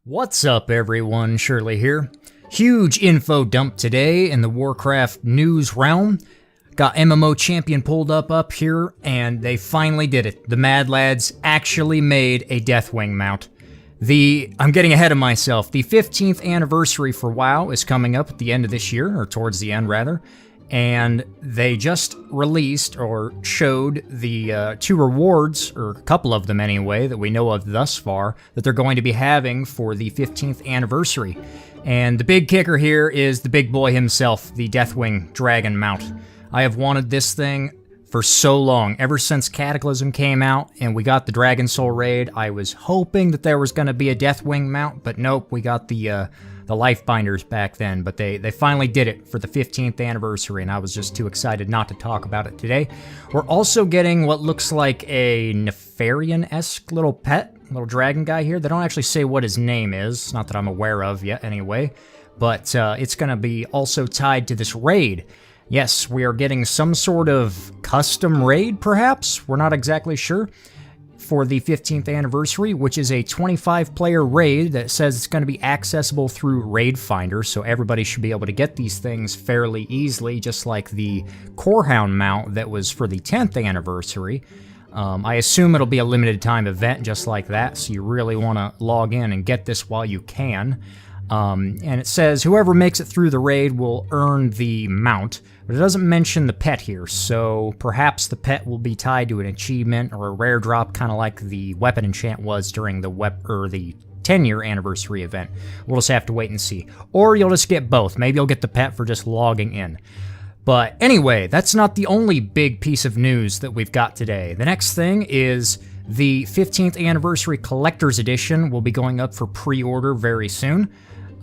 What's up everyone, Shirley here. Huge info dump today in the Warcraft news realm. Got MMO Champion pulled up here, and they finally did it. The Mad Lads actually made a Deathwing mount. I'm getting ahead of myself. The 15th anniversary for WoW is coming up at the end of this year, or towards the end rather. And they just released, or showed, the two rewards, or a couple of them anyway, that we know of thus far, that they're going to be having for the 15th anniversary. And the big kicker here is the big boy himself, the Deathwing Dragon mount. I have wanted this thing for so long, ever since Cataclysm came out and we got the Dragon Soul raid. I was hoping that there was going to be a Deathwing mount, but nope, we got the Lifebinders back then, but they finally did it for the 15th anniversary, and I was just too excited not to talk about it today. We're also getting what looks like a Nefarian-esque little dragon guy here. They don't actually say what his name is, not that I'm aware of yet anyway, but it's going to be also tied to this raid. Yes, we are getting some sort of custom raid, perhaps? We're not exactly sure. For the 15th anniversary, which is a 25-player raid that says it's going to be accessible through Raid Finder, so everybody should be able to get these things fairly easily, just like the Corehound mount that was for the 10th anniversary. I assume it'll be a limited time event just like that, so you really want to log in and get this while you can. And it says whoever makes it through the raid will earn the mount, but it doesn't mention the pet here, so perhaps the pet will be tied to an achievement or a rare drop, kind of like the weapon enchant was during the 10-year anniversary event. We'll just have to wait and see. Or you'll just get both. Maybe you'll get the pet for just logging in. But anyway, that's not the only big piece of news that we've got today. The next thing is the 15th anniversary collector's edition will be going up for pre-order very soon.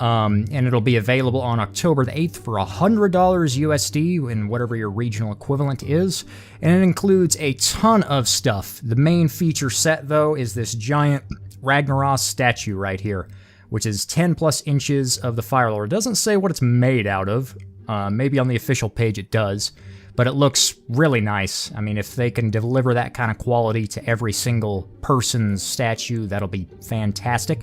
And it'll be available on October the 8th for $100 USD in whatever your regional equivalent is, and it includes a ton of stuff. The main feature set, though, is this giant Ragnaros statue right here, which is 10 plus inches of the Fire Lord. It doesn't say what it's made out of. Maybe on the official page it does, but it looks really nice. I mean, if they can deliver that kind of quality to every single person's statue, that'll be fantastic.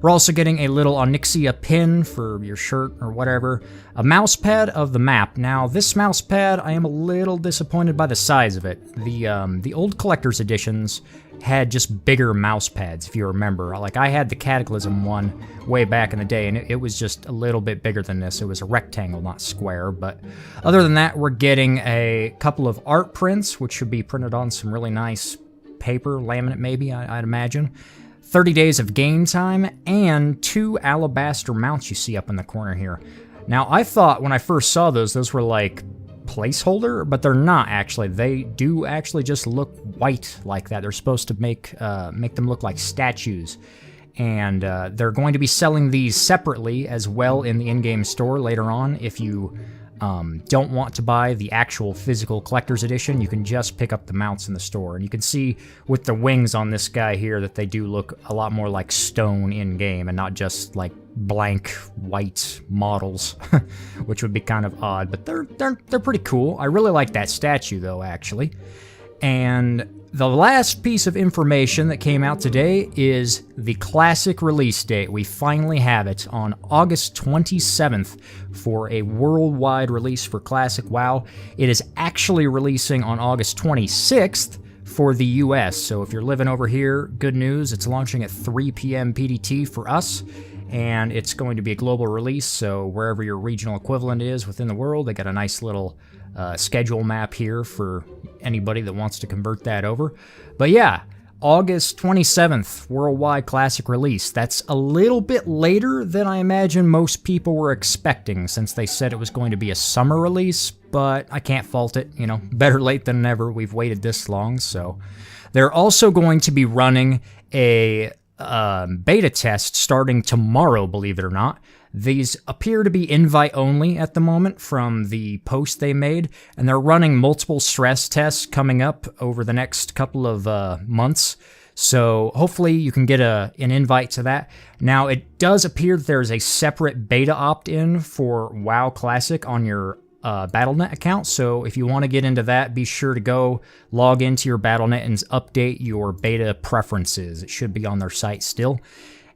We're also getting a little Onyxia pin for your shirt or whatever. A mouse pad of the map. Now, this mouse pad, I am a little disappointed by the size of it. The old collector's editions had just bigger mouse pads, if you remember. Like, I had the Cataclysm one way back in the day, and it was just a little bit bigger than this. It was a rectangle, not square. But other than that, we're getting a couple of art prints, which should be printed on some really nice paper, laminate maybe, I'd imagine. 30 days of game time, and 2 alabaster mounts you see up in the corner here. Now, I thought when I first saw those were like placeholder, but they're not actually. They do actually just look white like that. They're supposed to make them look like statues. And they're going to be selling these separately as well in the in-game store later on. If you don't want to buy the actual physical collector's edition, you can just pick up the mounts in the store. And you can see with the wings on this guy here that they do look a lot more like stone in-game and not just like blank white models, which would be kind of odd, but they're pretty cool. I really like that statue though, actually. And the last piece of information that came out today is the Classic release date. We finally have it on August 27th for a worldwide release for Classic WoW. It is actually releasing on August 26th for the US. So if you're living over here, good news, it's launching at 3 p.m. PDT for us. And it's going to be a global release, so wherever your regional equivalent is within the world, they got a nice little schedule map here for anybody that wants to convert that over. But yeah, August 27th, worldwide Classic release. That's a little bit later than I imagine most people were expecting, since they said it was going to be a summer release, but I can't fault it. You know, better late than never. We've waited this long, so. They're also going to be running a beta test starting tomorrow, believe it or not. These appear to be invite only at the moment from the post they made, and they're running multiple stress tests coming up over the next couple of months. So hopefully you can get an invite to that. Now, it does appear that there's a separate beta opt-in for WoW Classic on your Battle.net account, so if you want to get into that, be sure to go log into your Battle.net and update your beta preferences. It should be on their site still.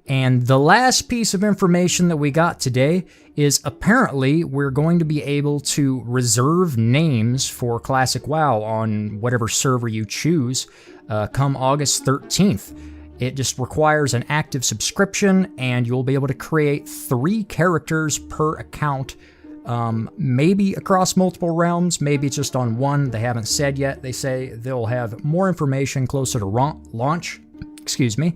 And the last piece of information that we got today is apparently we're going to be able to reserve names for Classic WoW on whatever server you choose come August 13th. It just requires an active subscription, and you'll be able to create 3 characters per account, maybe across multiple realms, maybe just on one. They haven't said yet. They say they'll have more information closer to launch. Excuse me.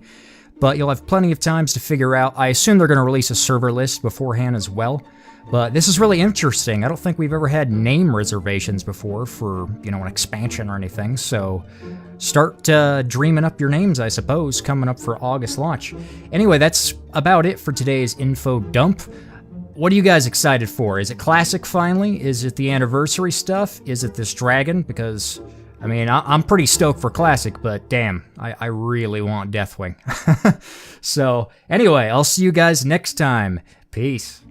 But you'll have plenty of times to figure out. I assume they're going to release a server list beforehand as well. But this is really interesting. I don't think we've ever had name reservations before for, an expansion or anything. So start dreaming up your names, I suppose, coming up for August launch. Anyway, that's about it for today's info dump. What are you guys excited for? Is it Classic finally? Is it the anniversary stuff? Is it this dragon? Because I'm pretty stoked for Classic, but damn, I really want Deathwing. So, anyway, I'll see you guys next time. Peace.